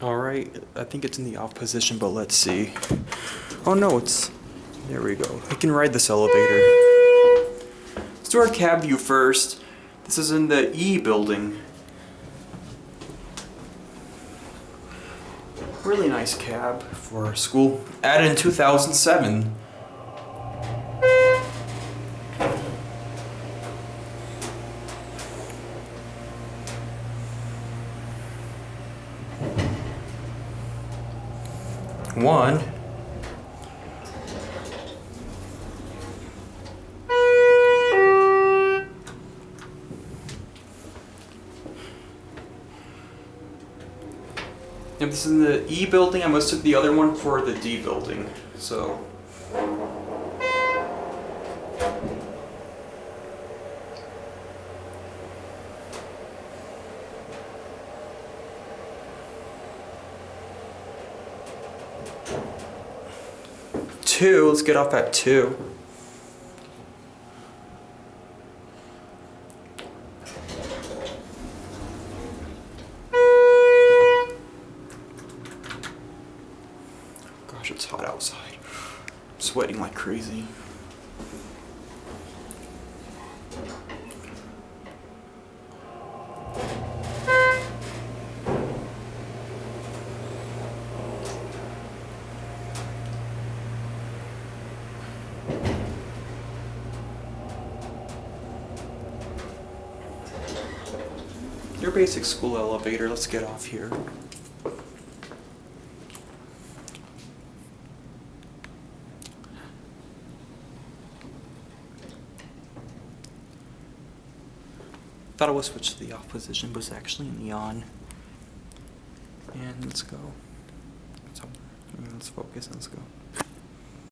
Alright, I think it's in the off position, but let's see. Oh no, it's... There we go. We can ride this elevator. Let's do our cab view first. This is in the E building. Really nice cab for school. Added in 2007. One. If this is in the E building, I must have the other one for the D building. So. Two, let's get off at 2. Gosh, it's hot outside. I'm sweating like crazy. Your basic school elevator, let's get off here. Thought it was switched to the off position, but it's actually in the on. And let's go. Let's focus and let's go.